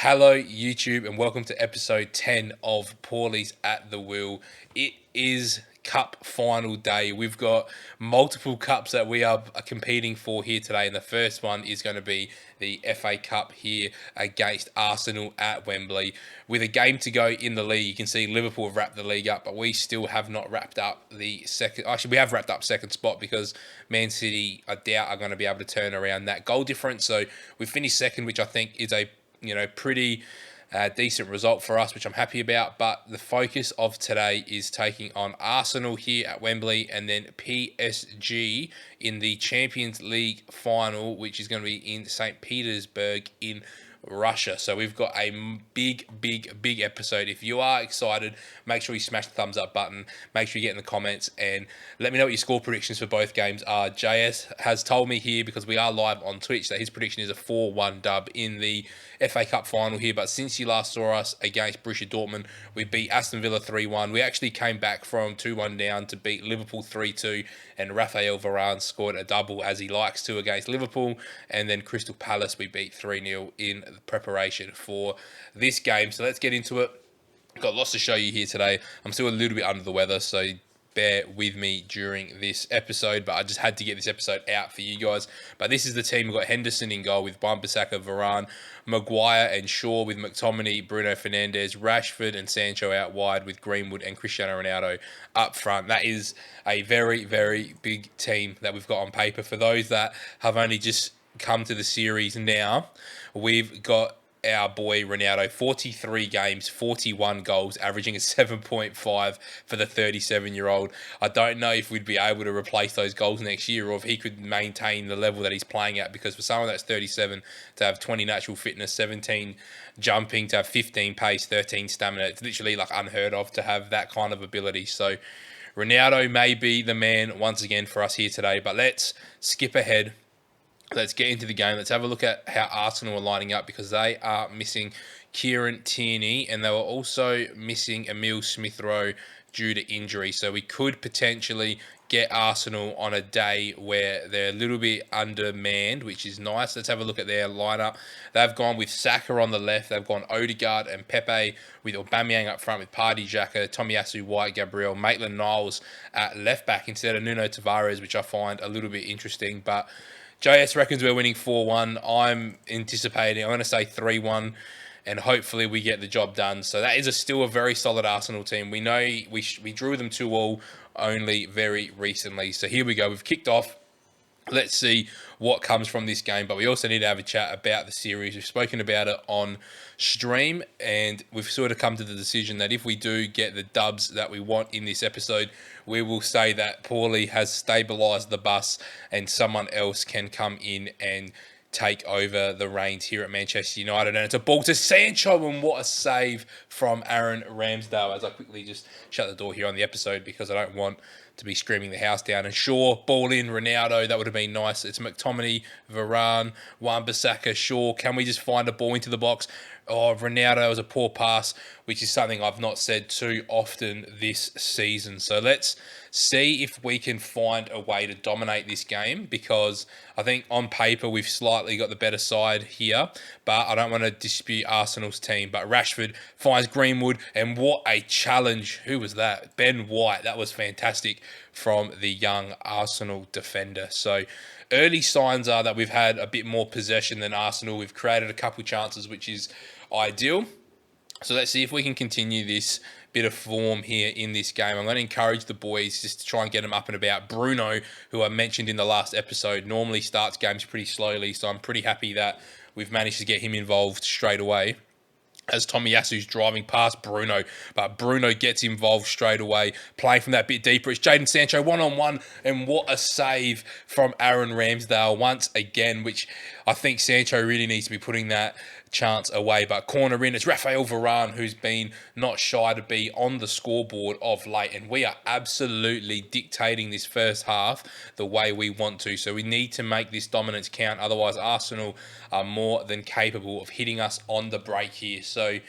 Hello, YouTube, and welcome to episode 10 of Paulies at the Wheel. It is Cup final day. We've got multiple cups that we are competing for here today, and the first one is going to be the FA Cup here against Arsenal at Wembley. With a game to go in the league, you can see Liverpool have wrapped the league up, but we still have not wrapped up the second. Actually, we have wrapped up second spot because Man City, I doubt, are going to be able to turn around that goal difference. So we finished second, which I think is a pretty decent result for us, which I'm happy about. But the focus of today is taking on Arsenal here at Wembley and then PSG in the Champions League final, which is going to be in St. Petersburg in Russia. So we've got a big episode. If you are excited, make sure you smash the thumbs up button. Make sure you get in the comments and let me know what your score predictions for both games are. JS has told me here, because we are live on Twitch, that his prediction is a 4-1 dub in the FA Cup final here. But since you last saw us against Borussia Dortmund, we beat Aston Villa 3-1. We actually came back from 2-1 down to beat Liverpool 3-2, and Rafael Varane scored a double, as he likes to, against Liverpool. And then Crystal Palace we beat 3-0 in preparation for this game. So let's get into it. Got lots to show you here today. I'm still a little bit under the weather, so bear with me during this episode, but I just had to get this episode out for you guys. But this is the team. We've got Henderson in goal with Wan-Bissaka, Varane, Maguire and Shaw, with McTominay, Bruno Fernandes, Rashford and Sancho out wide, with Greenwood and Cristiano Ronaldo up front. That is a very big team that we've got on paper. For those that have only just come to the series now, we've got our boy Ronaldo, 43 games, 41 goals, averaging a 7.5 for the 37-year-old. I don't know if we'd be able to replace those goals next year, or if he could maintain the level that he's playing at, because for someone that's 37 to have 20 natural fitness, 17 jumping, to have 15 pace, 13 stamina, it's literally like unheard of to have that kind of ability. So Ronaldo may be the man once again for us here today, but let's skip ahead. Let's get into the game. Let's have a look at how Arsenal are lining up, because they are missing Kieran Tierney and they were also missing Emile Smith-Rowe due to injury. So we could potentially get Arsenal on a day where they're a little bit undermanned, which is nice. Let's have a look at their lineup. They've gone with Saka on the left. They've gone Odegaard and Pepe, with Aubameyang up front with Partey, Xhaka, Tomiyasu, White, Gabriel, Maitland-Niles at left back instead of Nuno Tavares, which I find a little bit interesting. But JS reckons we're winning 4-1. I'm anticipating, I'm going to say 3-1, and hopefully we get the job done. So that is still a very solid Arsenal team. We know we drew them 2-2 only very recently. So here we go. We've kicked off. Let's see what comes from this game, but we also need to have a chat about the series. We've spoken about it on stream, and we've sort of come to the decision that if we do get the dubs that we want in this episode, we will say that Paulie has stabilised the bus and someone else can come in and take over the reins here at Manchester United. And it's a ball to Sancho, and what a save from Aaron Ramsdale, as I quickly just shut the door here on the episode because I don't want to be screaming the house down. And Shaw, ball in, Ronaldo, that would have been nice. It's McTominay, Varane, Wan-Bissaka, Shaw. Can we just find a ball into the box? Oh, Ronaldo was a poor pass, which is something I've not said too often this season. So let's see if we can find a way to dominate this game, because I think on paper we've slightly got the better side here, but I don't want to dispute Arsenal's team. But Rashford finds Greenwood, and what a challenge. Who was that? Ben White. That was fantastic from the young Arsenal defender. So early signs are that we've had a bit more possession than Arsenal. We've created a couple chances, which is ideal. So let's see if we can continue this bit of form here in this game. I'm going to encourage the boys just to try and get them up and about. Bruno, who I mentioned in the last episode, normally starts games pretty slowly, so I'm pretty happy that we've managed to get him involved straight away, as Tomiyasu's driving past Bruno, but Bruno gets involved straight away, playing from that bit deeper. It's Jadon Sancho one-on-one, and what a save from Aaron Ramsdale once again, which I think Sancho really needs to be putting that chance away. But corner in, it's Rafael Varane, who's been not shy to be on the scoreboard of late, and we are absolutely dictating this first half the way we want to. So we need to make this dominance count, otherwise Arsenal are more than capable of hitting us on the break here. So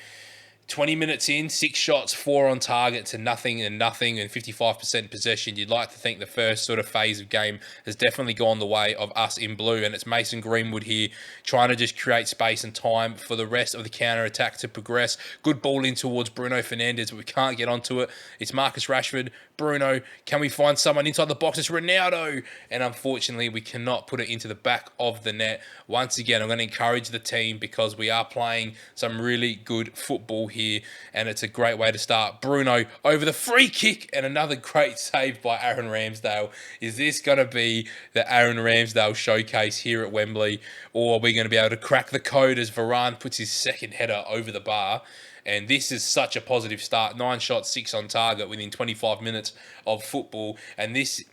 20 minutes in, 6 shots, 4 on target to nothing and 55% possession. You'd like to think the first sort of phase of game has definitely gone the way of us in blue, and it's Mason Greenwood here trying to just create space and time for the rest of the counter-attack to progress. Good ball in towards Bruno Fernandes, but we can't get onto it. It's Marcus Rashford. Bruno, can we find someone inside the box? It's Ronaldo, and unfortunately we cannot put it into the back of the net. Once again, I'm going to encourage the team because we are playing some really good football here, and it's a great way to start. Bruno over the free kick, and another great save by Aaron Ramsdale. Is this going to be the Aaron Ramsdale showcase here at Wembley, or are we going to be able to crack the code as Varane puts his second header over the bar? And this is such a positive start. 9 shots, 6 on target within 25 minutes of football. And this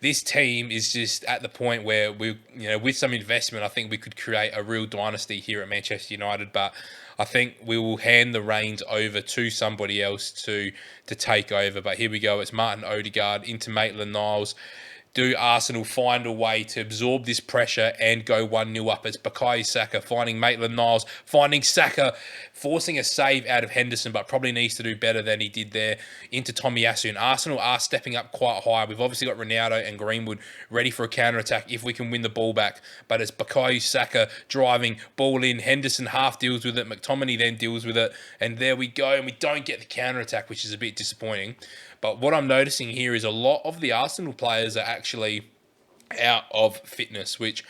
team is just at the point where we, with some investment, I think we could create a real dynasty here at Manchester United. But I think we will hand the reins over to somebody else to take over. But here we go. It's Martin Odegaard into Maitland-Niles. Do Arsenal find a way to absorb this pressure and go 1-0 up? It's Bukayo Saka finding Maitland-Niles, finding Saka, forcing a save out of Henderson, but probably needs to do better than he did there into Tomiyasu. And Arsenal are stepping up quite high. We've obviously got Ronaldo and Greenwood ready for a counter-attack if we can win the ball back. But it's Bukayo Saka driving, ball in. Henderson half deals with it. McTominay then deals with it. And there we go. And we don't get the counter-attack, which is a bit disappointing. But what I'm noticing here is a lot of the Arsenal players are actually out of fitness, which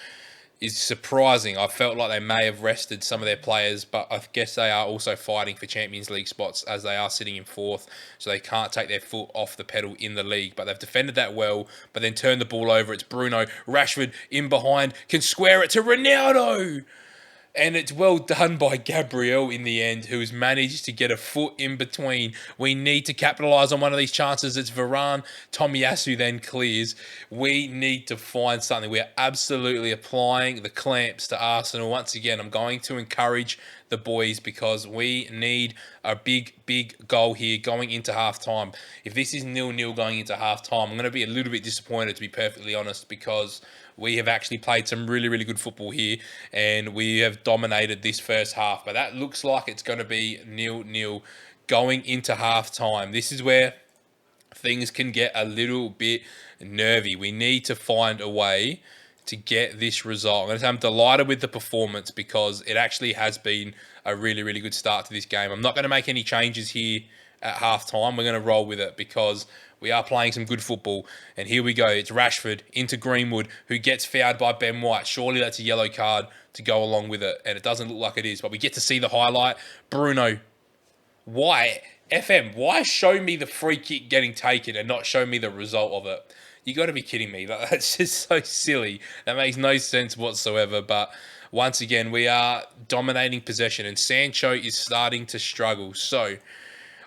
is surprising. I felt like they may have rested some of their players, but I guess they are also fighting for Champions League spots as they are sitting in fourth, so they can't take their foot off the pedal in the league. But they've defended that well, but then turned the ball over. It's Bruno. Rashford in behind, can square it to Ronaldo. And it's well done by Gabriel in the end, who's managed to get a foot in between. We need to capitalise on one of these chances. It's Varane. Tomiyasu then clears. We need to find something. We are absolutely applying the clamps to Arsenal. Once again, I'm going to encourage the boys because we need a big goal here going into half-time. If this is 0-0 going into half-time, I'm going to be a little bit disappointed, to be perfectly honest, because we have actually played some really good football here and we have dominated this first half. But that looks like it's going to be 0-0 going into half-time. This is where things can get a little bit nervy. We need to find a way to get this result. I'm going to say I'm delighted with the performance because it actually has been a really good start to this game. I'm not going to make any changes here at half-time. We're going to roll with it because we are playing some good football. And here we go. It's Rashford into Greenwood, who gets fouled by Ben White. Surely that's a yellow card to go along with it. And it doesn't look like it is, but we get to see the highlight. Bruno. Why? FM, why show me the free kick getting taken and not show me the result of it? You got to be kidding me. That's just so silly. That makes no sense whatsoever. But once again, we are dominating possession and Sancho is starting to struggle. So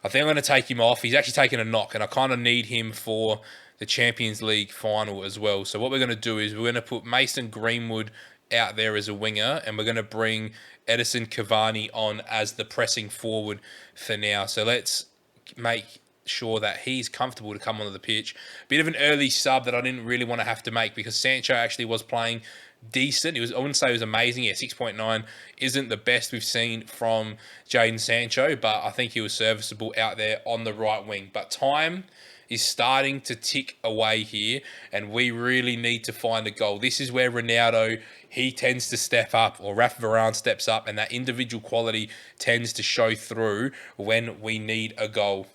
I think I'm going to take him off. He's actually taken a knock and I kind of need him for the Champions League final as well. So what we're going to do is we're going to put Mason Greenwood out there as a winger and we're going to bring Edison Cavani on as the pressing forward for now. So let's make sure that he's comfortable to come onto the pitch. Bit of an early sub that I didn't really want to have to make because Sancho actually was playing decent. I wouldn't say it was amazing. Yeah, 6.9 isn't the best we've seen from Jadon Sancho, but I think he was serviceable out there on the right wing. But time is starting to tick away here, and we really need to find a goal. This is where Ronaldo, he tends to step up, or Rafa Varane steps up, and that individual quality tends to show through when we need a goal.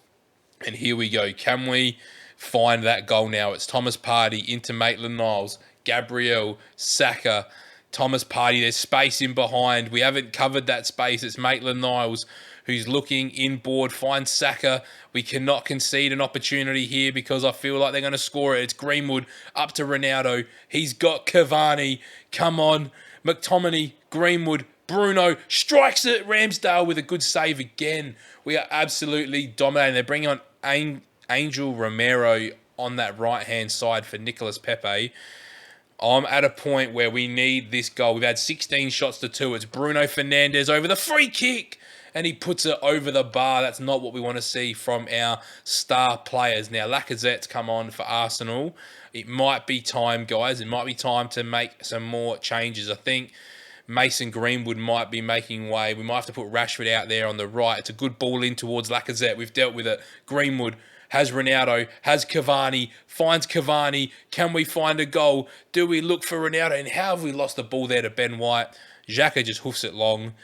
And here we go. Can we find that goal now? It's Thomas Partey into Maitland-Niles. Gabriel, Saka, Thomas Partey. There's space in behind. We haven't covered that space. It's Maitland-Niles who's looking inboard, finds Saka. We cannot concede an opportunity here because I feel like they're going to score it. It's Greenwood up to Ronaldo. He's got Cavani. Come on. McTominay, Greenwood, Bruno strikes it. Ramsdale with a good save again. We are absolutely dominating. They're bringing on Angel Romero on that right-hand side for Nicolas Pepe. I'm at a point where we need this goal. We've had 16 shots to 2. It's Bruno Fernandes over the free kick. And he puts it over the bar. That's not what we want to see from our star players. Now, Lacazette's come on for Arsenal. It might be time, guys. It might be time to make some more changes. I think Mason Greenwood might be making way. We might have to put Rashford out there on the right. It's a good ball in towards Lacazette. We've dealt with it. Greenwood has Ronaldo, has Cavani, finds Cavani. Can we find a goal? Do we look for Ronaldo? And how have we lost the ball there to Ben White? Xhaka just hoofs it long.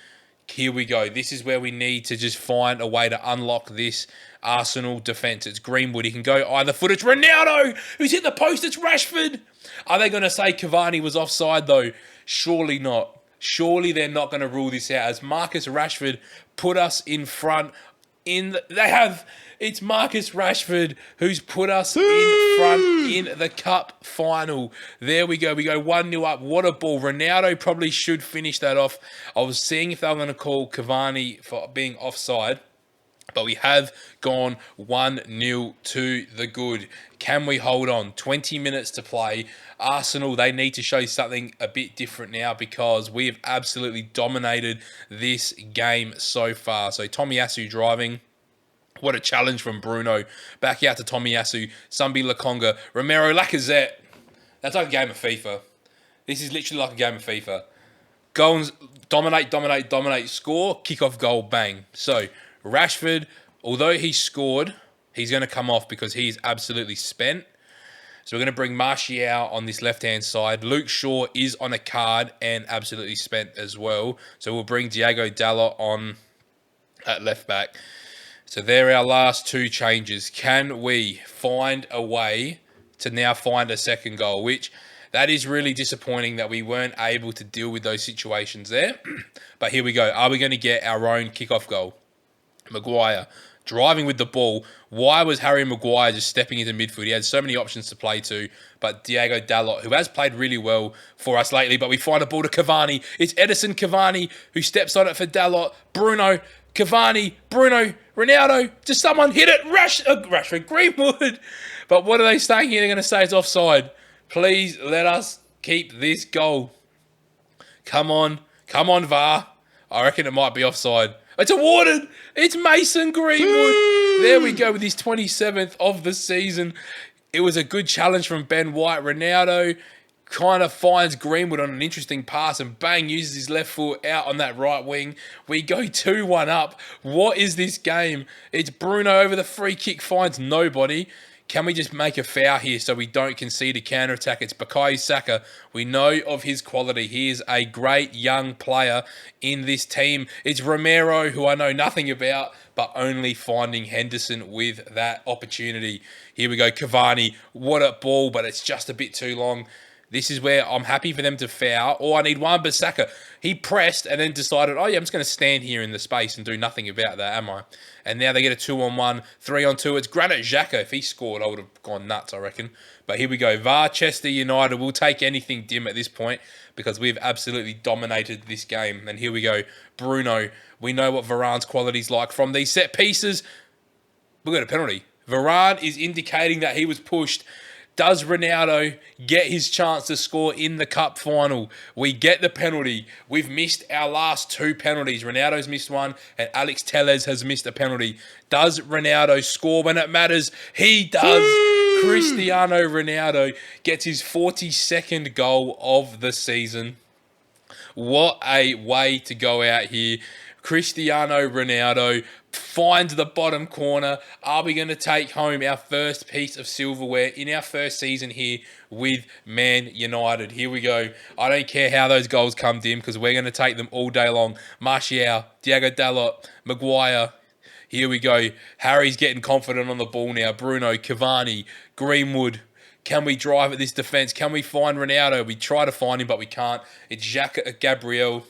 Here we go. This is where we need to just find a way to unlock this Arsenal defence. It's Greenwood. He can go either foot. It's Ronaldo who's hit the post. It's Rashford. Are they going to say Cavani was offside though? Surely not. Surely they're not going to rule this out as Marcus Rashford put us in front. It's Marcus Rashford who's put us in front in the cup final. There we go. We go 1-0 up. What a ball. Ronaldo probably should finish that off. I was seeing if they were going to call Cavani for being offside, but we have gone 1-0 to the good. Can we hold on? 20 minutes to play. Arsenal, they need to show something a bit different now because we have absolutely dominated this game so far. So Tomiyasu driving. What a challenge from Bruno. Back out to Tomiyasu. Sambi Lokonga. Romero, Lacazette. That's like a game of FIFA. This is literally like a game of FIFA. Go and dominate, score, kick off goal, bang. So Rashford, although he scored, he's going to come off because he's absolutely spent. So we're going to bring Martial on this left-hand side. Luke Shaw is on a card and absolutely spent as well. So we'll bring Diogo Dalot on at left-back. So there are our last two changes. Can we find a way to now find a second goal? Which, that is really disappointing that we weren't able to deal with those situations there. But here we go. Are we going to get our own kickoff goal? Maguire driving with the ball. Why was Harry Maguire just stepping into midfield? He had so many options to play to. But Diogo Dalot, who has played really well for us lately, but we find a ball to Cavani. It's Edison Cavani who steps on it for Dalot. Bruno, Cavani, Bruno, Ronaldo. Does someone hit it? Rashford, Greenwood. But what are they saying here? They're going to say it's offside. Please let us keep this goal. Come on, VAR. I reckon it might be offside. It's awarded. It's Mason Greenwood. There we go with his 27th of the season. It was a good challenge from Ben White. Ronaldo kind of finds Greenwood on an interesting pass and bang, uses his left foot out on that right wing. We go 2-1 up. What is this game? It's Bruno over the free kick, finds nobody. Can we just make a foul here so we don't concede a counter-attack? It's Bukayo Saka. We know of his quality. He is a great young player in this team. It's Romero, who I know nothing about, but only finding Henderson with that opportunity. Here we go, Cavani. What a ball, but it's just a bit too long. This is where I'm happy for them to foul. Or I need one, but Saka, he pressed and then decided, oh yeah, I'm just going to stand here in the space and do nothing about that, am I? And now they get a 2-on-1, 3-on-2. It's Granit Xhaka. If he scored, I would have gone nuts, I reckon. But here we go. Manchester United will take anything dim at this point because we've absolutely dominated this game. And here we go. Bruno. We know what Varane's quality's like from these set pieces. We've got a penalty. Varane is indicating that he was pushed. Does Ronaldo get his chance to score in the cup final? We get the penalty. We've missed our last two penalties. Ronaldo's missed one and Alex Telles has missed a penalty. Does Ronaldo score when it matters? He does. Cristiano Ronaldo gets his 42nd goal of the season. What a way to go out here. Cristiano Ronaldo finds the bottom corner. Are we going to take home our first piece of silverware in our first season here with Man United? Here we go. I don't care how those goals come dim because we're going to take them all day long. Martial, Diogo Dalot, Maguire. Here we go. Harry's getting confident on the ball now. Bruno, Cavani, Greenwood. Can we drive at this defence? Can we find Ronaldo? We try to find him, but we can't. It's Xhaka, Gabriel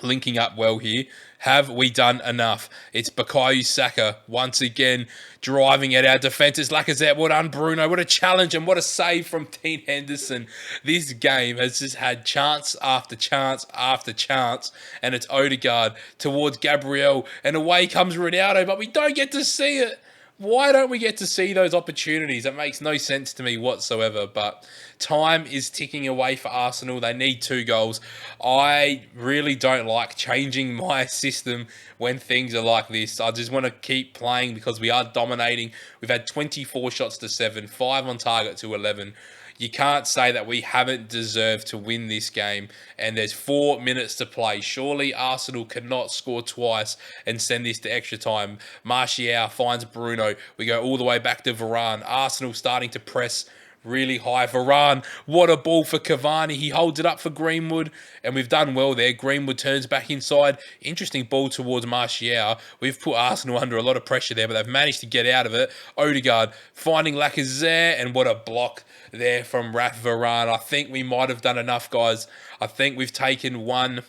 linking up well here. Have we done enough? It's Bukayo Saka once again driving at our defence. It's Lacazette. Well done, Bruno. What a challenge and what a save from Dean Henderson. This game has just had chance after chance after chance. And it's Odegaard towards Gabriel. And away comes Ronaldo, but we don't get to see it. Why don't we get to see those opportunities? It makes no sense to me whatsoever, but time is ticking away for Arsenal. They need 2 goals. I really don't like changing my system when things are like this. I just want to keep playing because we are dominating. We've had 24 shots to 7, 5 on target to 11. You can't say that we haven't deserved to win this game, and there's 4 minutes to play. Surely Arsenal cannot score twice and send this to extra time. Martial finds Bruno. We go all the way back to Varane. Arsenal starting to press really high. Varane, what a ball for Cavani. He holds it up for Greenwood, and we've done well there. Greenwood turns back inside. Interesting ball towards Martial. We've put Arsenal under a lot of pressure there, but they've managed to get out of it. Odegaard finding Lacazette, and what a block there from Raf Varane. I think we might have done enough, guys. I think we've taken one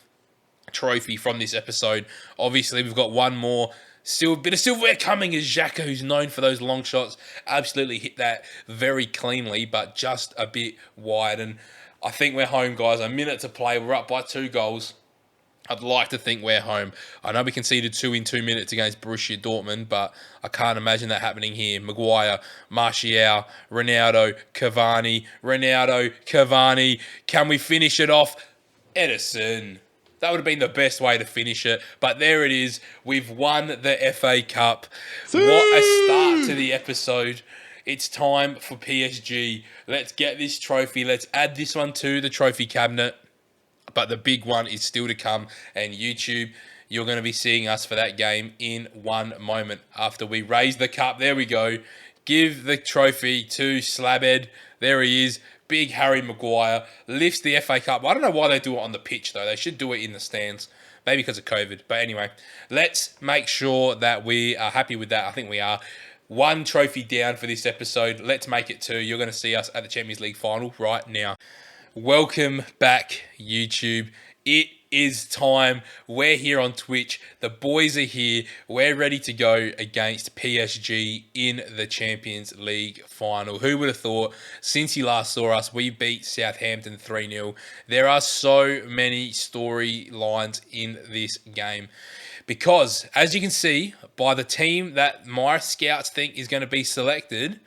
trophy from this episode. Obviously, we've got one more. Still a bit of silverware coming as Xhaka, who's known for those long shots, absolutely hit that very cleanly, but just a bit wide. And I think we're home, guys. A minute to play. We're up by 2 goals. I'd like to think we're home. I know we conceded 2 in 2 minutes against Borussia Dortmund, but I can't imagine that happening here. Maguire, Martial, Ronaldo, Cavani, Can we finish it off? Edison. That would have been the best way to finish it. But there it is. We've won the FA Cup. What a start to the episode. It's time for PSG. Let's get this trophy. Let's add this one to the trophy cabinet. But the big one is still to come. And YouTube, you're going to be seeing us for that game in one moment. After we raise the cup, there we go. Give the trophy to Slabhead. There he is. Big Harry Maguire lifts the FA Cup. I don't know why they do it on the pitch, though. They should do it in the stands. Maybe because of COVID. But anyway, let's make sure that we are happy with that. I think we are. 1 trophy down for this episode. Let's make it 2. You're going to see us at the Champions League final right now. Welcome back, YouTube. It is time. We're here on Twitch. The boys are here. We're ready to go against PSG in the Champions League final. Who would have thought, since you last saw us, we beat Southampton 3-0. There are so many storylines in this game. Because, as you can see, by the team that my scouts think is going to be selected,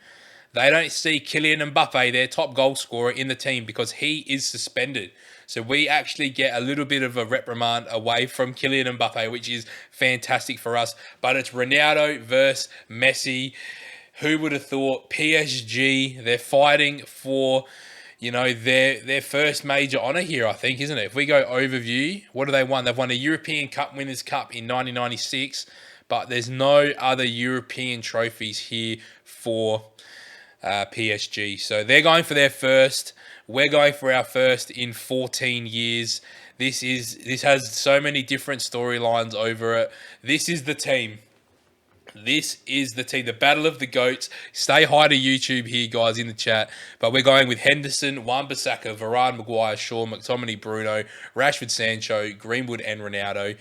they don't see Kylian Mbappe, their top goal scorer, in the team because he is suspended. So we actually get a little bit of a reprimand away from Kylian Mbappe, which is fantastic for us. But it's Ronaldo versus Messi. Who would have thought? PSG, they're fighting for, their first major honour here, I think, isn't it? If we go overview, what have they won? They've won a European Cup Winners' Cup in 1996, but there's no other European trophies here for PSG. So they're going for their first. We're going for our first in 14 years. This has so many different storylines over it. This is the team. This is the team. The battle of the GOATs. Stay high to YouTube here, guys, in the chat. But we're going with Henderson, Wan-Bissaka, Varane, Maguire, Shaw, McTominay, Bruno, Rashford, Sancho, Greenwood, and Ronaldo.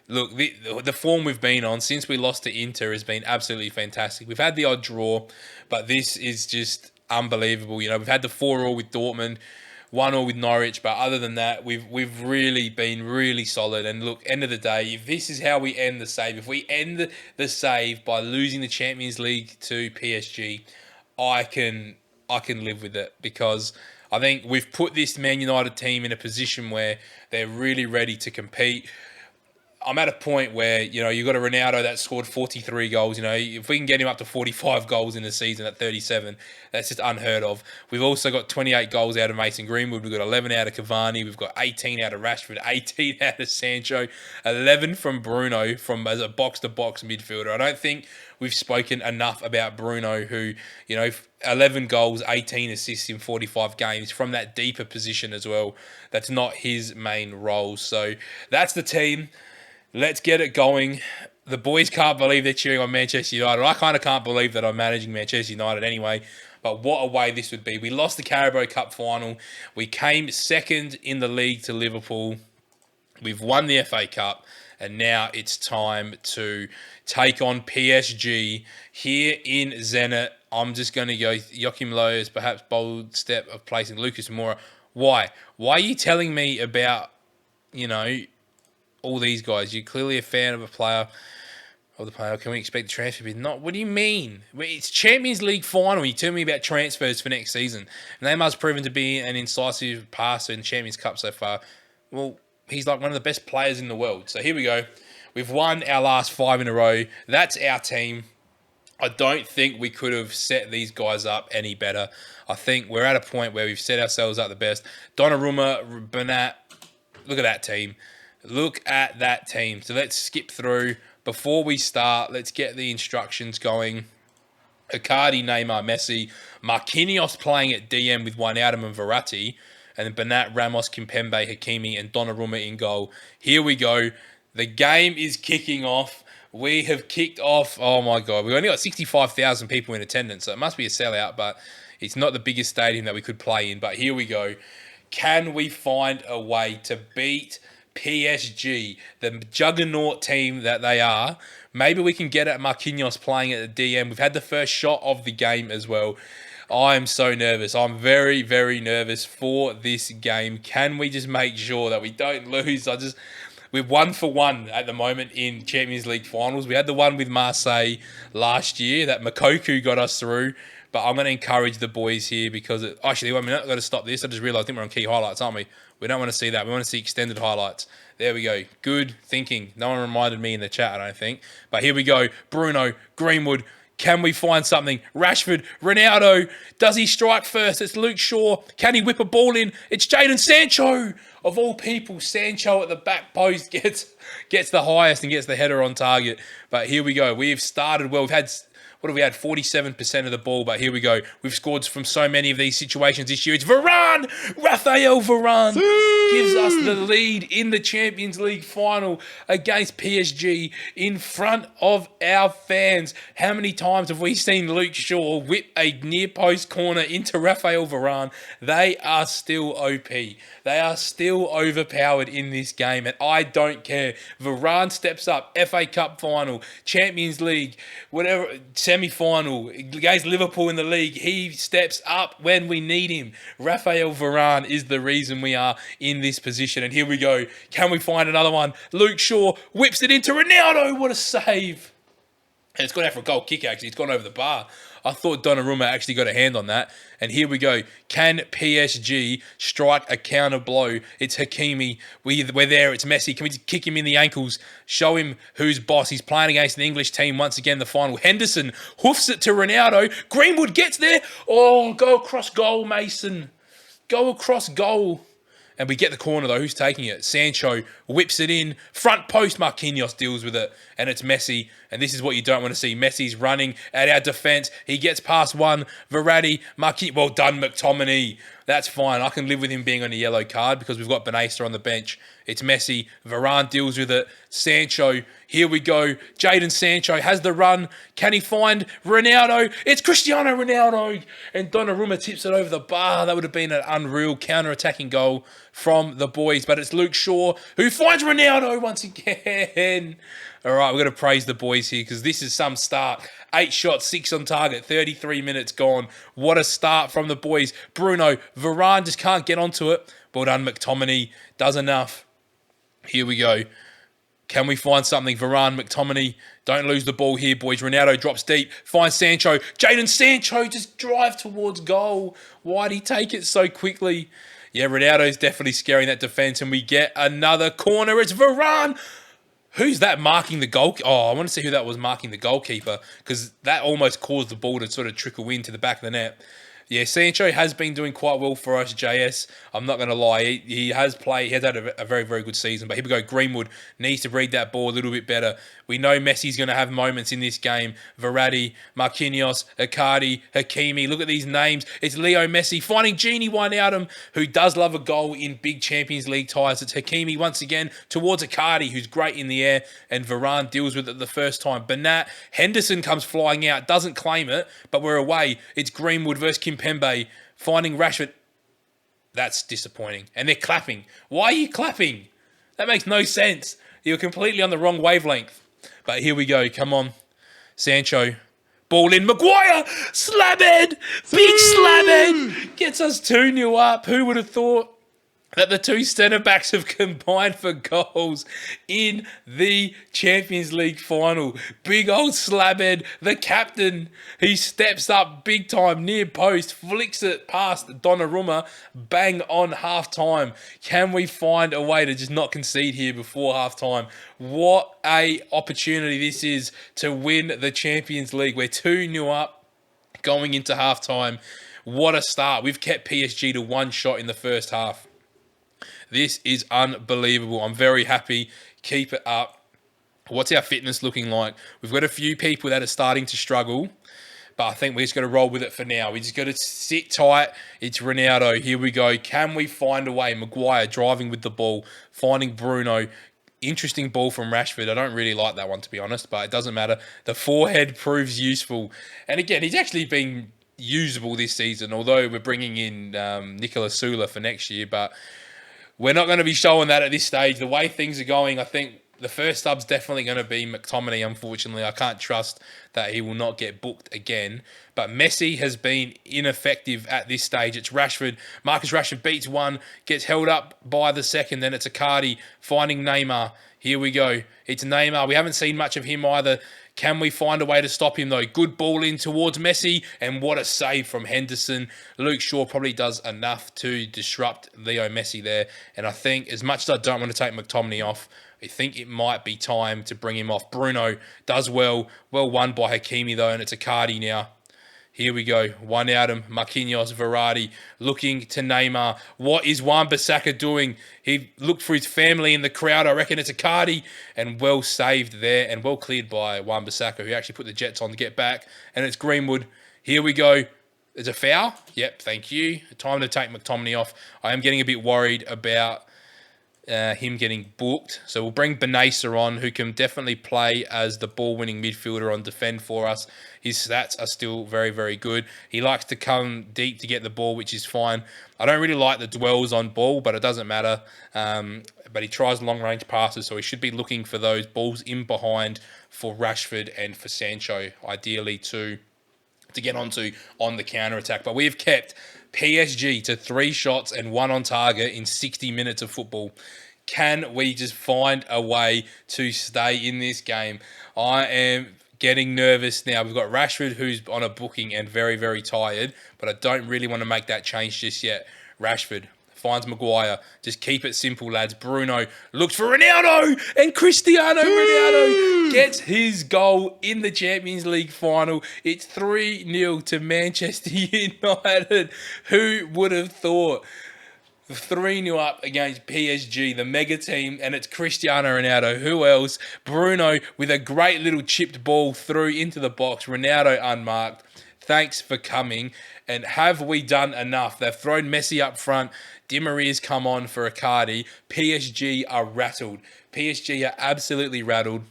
Look, the form we've been on since we lost to Inter has been absolutely fantastic. We've had the odd draw, but this is just unbelievable. We've had the 4-4 with Dortmund, 1-1 with Norwich, but other than that, we've really been really solid. And look, end of the day, if this is how we end the save, if we end the save by losing the Champions League to PSG, I can live with it, because I think we've put this Man United team in a position where they're really ready to compete. I'm at a point where, you've got a Ronaldo that scored 43 goals. If we can get him up to 45 goals in the season at 37, that's just unheard of. We've also got 28 goals out of Mason Greenwood. We've got 11 out of Cavani. We've got 18 out of Rashford, 18 out of Sancho, 11 from Bruno as a box-to-box midfielder. I don't think we've spoken enough about Bruno, who, 11 goals, 18 assists in 45 games from that deeper position as well. That's not his main role. So that's the team. Let's get it going. The boys can't believe they're cheering on Manchester United. I kind of can't believe that I'm managing Manchester United anyway. But what a way this would be. We lost the Carabao Cup final. We came second in the league to Liverpool. We've won the FA Cup. And now it's time to take on PSG here in Zenit. I'm just going to go Joachim Löw's perhaps bold step of placing Lucas Moura. Why? Why are you telling me about, all these guys? You're clearly a fan of a player. Can we expect the transfer bid? Not. What do you mean? It's Champions League final. You tell me about transfers for next season. Neymar's proven to be an incisive passer in the Champions Cup so far. Well, he's like one of the best players in the world. So here we go. We've won our last 5 in a row. That's our team. I don't think we could have set these guys up any better. I think we're at a point where we've set ourselves up the best. Donnarumma, Bernat, look at that team. Look at that team. So let's skip through. Before we start, let's get the instructions going. Icardi, Neymar, Messi, Marquinhos playing at DM with Wijnaldum and Verratti, and then Bernat, Ramos, Kimpembe, Hakimi, and Donnarumma in goal. Here we go. The game is kicking off. We have kicked off. Oh my God, we've only got 65,000 people in attendance, so it must be a sellout, but it's not the biggest stadium that we could play in. But here we go. Can we find a way to beat PSG, the juggernaut team that they are? Maybe we can get at Marquinhos playing at the DM. We've had the first shot of the game as well. I am so nervous. I'm very, very nervous for this game. Can we just make sure that we don't lose? We're 1-for-1 at the moment in Champions League finals. We had the one with Marseille last year that Makoku got us through. But I'm going to encourage the boys here because actually, we're not going to stop this. I just realised I think we're on key highlights, aren't we? We don't want to see that. We want to see extended highlights. There we go. Good thinking. No one reminded me in the chat, I don't think. But here we go. Bruno, Greenwood. Can we find something? Rashford, Ronaldo. Does he strike first? It's Luke Shaw. Can he whip a ball in? It's Jadon Sancho. Of all people, Sancho at the back post gets the highest and gets the header on target. But here we go. We've started well. We've had... What have we had? 47% of the ball, but here we go. We've scored from so many of these situations this year. It's Varane! Raphael Varane gives us the lead in the Champions League final against PSG in front of our fans. How many times have we seen Luke Shaw whip a near post corner into Raphael Varane? They are still OP. They are still overpowered in this game, and I don't care. Varane steps up, FA Cup final, Champions League, whatever, semi-final, against Liverpool in the league. He steps up when we need him. Raphael Varane is the reason we are in this position, and here we go. Can we find another one? Luke Shaw whips it into Ronaldo. What a save. And it's gone out for a goal kick, actually. It's gone over the bar. I thought Donnarumma actually got a hand on that. And here we go. Can PSG strike a counter blow? It's Hakimi. We're there. It's Messi. Can we just kick him in the ankles? Show him who's boss. He's playing against an English team once again, the final. Henderson hoofs it to Ronaldo. Greenwood gets there. Oh, go across goal, Mason. Go across goal. And we get the corner, though. Who's taking it? Sancho whips it in. Front post, Marquinhos deals with it. And it's Messi. And this is what you don't want to see. Messi's running at our defence. He gets past one. Verratti, Marquinhos. Well done, McTominay. That's fine. I can live with him being on a yellow card because we've got Benacer on the bench. It's Messi. Varane deals with it. Sancho. Here we go. Jadon Sancho has the run. Can he find Ronaldo? It's Cristiano Ronaldo. And Donnarumma tips it over the bar. That would have been an unreal counter-attacking goal from the boys. But it's Luke Shaw who finds Ronaldo once again. All right, we've got to praise the boys here because this is some start. 8 shots, 6 on target, 33 minutes gone. What a start from the boys. Bruno, Varane just can't get onto it. Well done, McTominay. Does enough. Here we go. Can we find something? Varane, McTominay. Don't lose the ball here, boys. Ronaldo drops deep. Finds Sancho. Jadon Sancho just drive towards goal. Why'd he take it so quickly? Yeah, Ronaldo's definitely scaring that defence. And we get another corner. It's Varane. Who's that marking the goal? Oh, I want to see who that was marking the goalkeeper because that almost caused the ball to sort of trickle into the back of the net. Yeah, Sancho has been doing quite well for us, JS. I'm not going to lie. He has played. He has had a very, very good season. But here we go. Greenwood needs to read that ball a little bit better. We know Messi's going to have moments in this game. Verratti, Marquinhos, Icardi, Hakimi. Look at these names. It's Leo Messi finding Genie Wijnaldum, who does love a goal in big Champions League ties. It's Hakimi once again towards Icardi, who's great in the air. And Varane deals with it the first time. Bernat, Henderson comes flying out. Doesn't claim it, but we're away. It's Greenwood versus Kimpembe finding Rashford. That's disappointing. And they're clapping. Why are you clapping? That makes no sense. You're completely on the wrong wavelength. But here we go. Come on. Sancho. Ball in. Maguire. Slabhead. Big slabhead. Gets us 2-0 up. Who would have thought? that the two centre backs have combined for goals in the Champions League final. Big old slabhead, the captain, he steps up big time near post, flicks it past Donnarumma, bang on half time. Can we find a way to just not concede here before half time? What a opportunity this is to win the Champions League. We're 2-0 up going into half time. What a start. We've kept PSG to one shot in the first half. This is unbelievable. I'm very happy. Keep it up. What's our fitness looking like? We've got a few people that are starting to struggle, but I think we're just going to roll with it for now. We just got to sit tight. It's Ronaldo. Here we go. Can we find a way? Maguire driving with the ball, finding Bruno. Interesting ball from Rashford. I don't really like that one, to be honest, but it doesn't matter. The forehead proves useful. And again, he's actually been usable this season, although we're bringing in Nicolas Sula for next year, but we're not going to be showing that at this stage. The way things are going, I think the first sub's definitely going to be McTominay, unfortunately. I can't trust that he will not get booked again. But Messi has been ineffective at this stage. It's Rashford. Marcus Rashford beats one, gets held up by the second. Then it's Icardi finding Neymar. Here we go. It's Neymar. We haven't seen much of him either. Can we find a way to stop him, though? Good ball in towards Messi, and what a save from Henderson. Luke Shaw probably does enough to disrupt Leo Messi there. And I think, as much as I don't want to take McTominay off, I think it might be time to bring him off. Bruno does well. Well won by Hakimi, though, and it's Icardi now. Here we go. One out of Marquinhos, Verratti, looking to Neymar. What is Wan-Bissaka doing? He looked for his family in the crowd. I reckon it's Icardi. And well saved there and well cleared by Wan-Bissaka, who actually put the Jets on to get back. And it's Greenwood. Here we go. There's a foul. Yep, thank you. Time to take McTominay off. I am getting a bit worried about him getting booked. So we'll bring Benesa on, who can definitely play as the ball-winning midfielder on defend for us. His stats are still very, very good. He likes to come deep to get the ball, which is fine. I don't really like the dwells on ball, but it doesn't matter. But he tries long-range passes, so he should be looking for those balls in behind for Rashford and for Sancho, ideally to get onto on the counter-attack. But we've kept PSG to 3 shots and 1 on target in 60 minutes of football. Can we just find a way to stay in this game? I am getting nervous now. We've got Rashford, who's on a booking and very, very tired, but I don't really want to make that change just yet. Rashford finds Maguire. Just keep it simple, lads. Bruno looks for Ronaldo, and Cristiano Ronaldo gets his goal in the Champions League final. It's 3-0 to Manchester United. Who would have thought? 3-0 up against PSG, the mega team, and it's Cristiano Ronaldo. Who else? Bruno with a great little chipped ball through into the box. Ronaldo unmarked. Thanks for coming. And have we done enough? They've thrown Messi up front. Di Maria's come on for Icardi. PSG are rattled. PSG are absolutely rattled.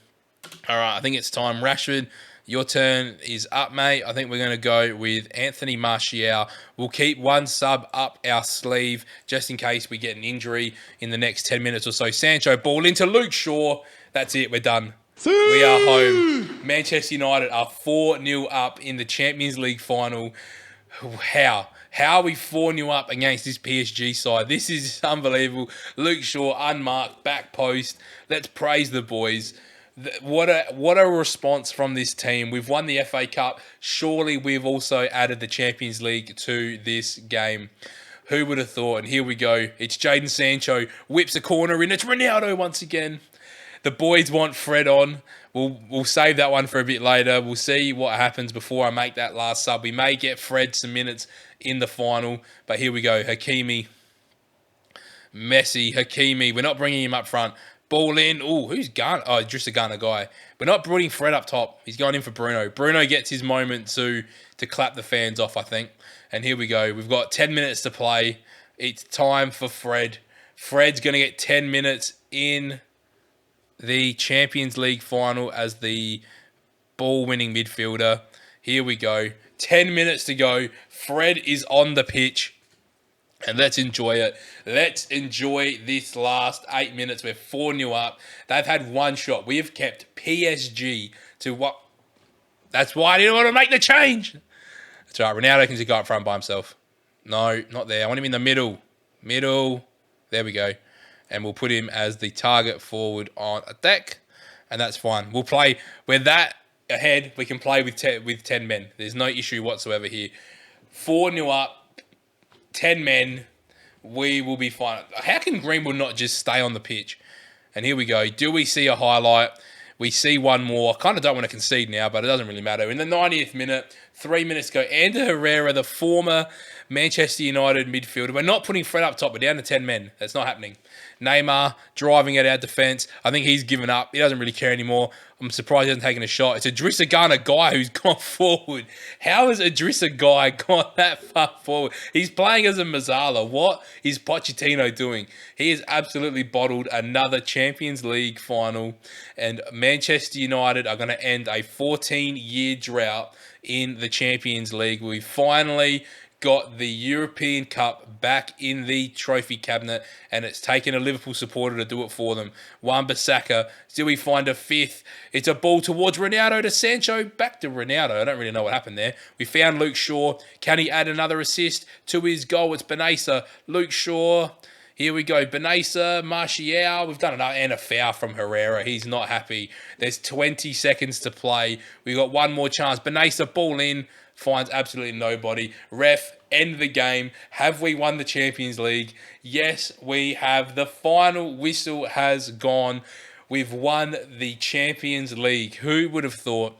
All right, I think it's time. Rashford, your turn is up, mate. I think we're going to go with Anthony Martial. We'll keep one sub up our sleeve just in case we get an injury in the next 10 minutes or so. Sancho, ball into Luke Shaw. That's it. We're done. We are home. Manchester United are 4-0 up in the Champions League final. How are we 4-0 up against this PSG side? This is unbelievable. Luke Shaw, unmarked, back post. Let's praise the boys. What a response from this team. We've won the FA Cup. Surely we've also added the Champions League to this game. Who would have thought? And here we go. It's Jadon Sancho. Whips a corner in. It's Ronaldo once again. The boys want Fred on. We'll save that one for a bit later. We'll see what happens before I make that last sub. We may get Fred some minutes in the final. But here we go. Hakimi. Messi. Hakimi. We're not bringing him up front. Ball in. Oh, who's Ghana? Oh, just a Ghana guy. We're not putting Fred up top. He's going in for Bruno. Bruno gets his moment to clap the fans off, I think. And here we go. We've got 10 minutes to play. It's time for Fred. Fred's going to get 10 minutes in the Champions League final as the ball-winning midfielder. Here we go. 10 minutes to go. Fred is on the pitch. And let's enjoy it. Let's enjoy this last 8 minutes. We're 4-0 up. They've had one shot. We have kept PSG to what? That's why I didn't want to make the change. That's right. Ronaldo can just go up front by himself. No, not there. I want him in the middle. Middle. There we go. And we'll put him as the target forward on attack. And that's fine. We'll play. We're that ahead. We can play with 10 men. There's no issue whatsoever here. 4-0 up, 10 men. We will be fine. How can Greenwood not just stay on the pitch? And here we go. Do we see a highlight? We see one more. I kind of don't want to concede now, but it doesn't really matter. In the 90th minute, 3 minutes ago, Ander Herrera, the former Manchester United midfielder. We're not putting Fred up top. We're down to 10 men. That's not happening. Neymar driving at our defence. I think he's given up. He doesn't really care anymore. I'm surprised he hasn't taken a shot. It's Idrissa Gana Guy who's gone forward. How has Idrissa Guy gone that far forward? He's playing as a Mazzala. What is Pochettino doing? He has absolutely bottled another Champions League final. And Manchester United are going to end a 14-year drought in the Champions League. We finally got the European Cup back in the trophy cabinet, and it's taken a Liverpool supporter to do it for them. Wan-Bissaka. Do we find a fifth? It's a ball towards Ronaldo to Sancho. Back to Ronaldo. I don't really know what happened there. We found Luke Shaw. Can he add another assist to his goal? It's Benesa. Luke Shaw. Here we go. Benesa, Martial. We've done enough. And a foul from Herrera. He's not happy. There's 20 seconds to play. We've got one more chance. Benesa, ball in. Finds absolutely nobody. Ref, end the game. Have we won the Champions League? Yes, we have. The final whistle has gone. We've won the Champions League. Who would have thought?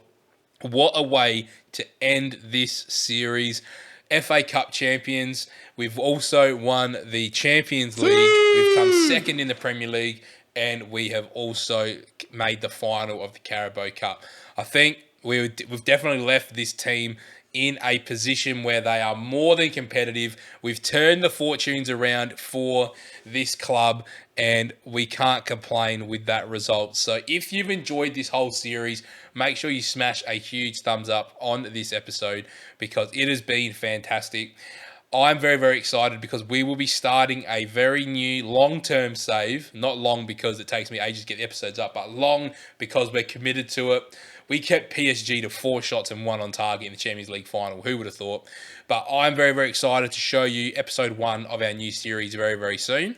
What a way to end this series. FA Cup champions. We've also won the Champions League. We've come second in the Premier League. And we have also made the final of the Carabao Cup. I think we've definitely left this team in a position where they are more than competitive. We've turned the fortunes around for this club, and we can't complain with that result. So if you've enjoyed this whole series, make sure you smash a huge thumbs up on this episode because it has been fantastic. I'm very, very excited because we will be starting a very new long-term save. Not long because it takes me ages to get the episodes up, but long because we're committed to it. We kept PSG to 4 shots and 1 on target in the Champions League final. Who would have thought? But I'm very, very excited to show you episode 1 of our new series very, very soon.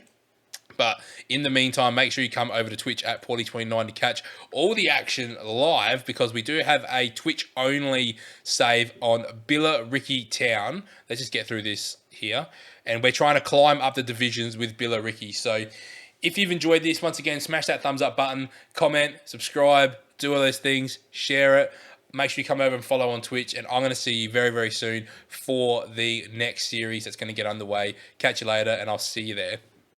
But in the meantime, make sure you come over to Twitch at Paulie29 to catch all the action live because we do have a Twitch-only save on Billericay Town. Let's just get through this here. And we're trying to climb up the divisions with Billericay. So if you've enjoyed this, once again, smash that thumbs up button, comment, subscribe, do all those things, share it. Make sure you come over and follow on Twitch, and I'm going to see you very, very soon for the next series that's going to get underway. Catch you later, and I'll see you there.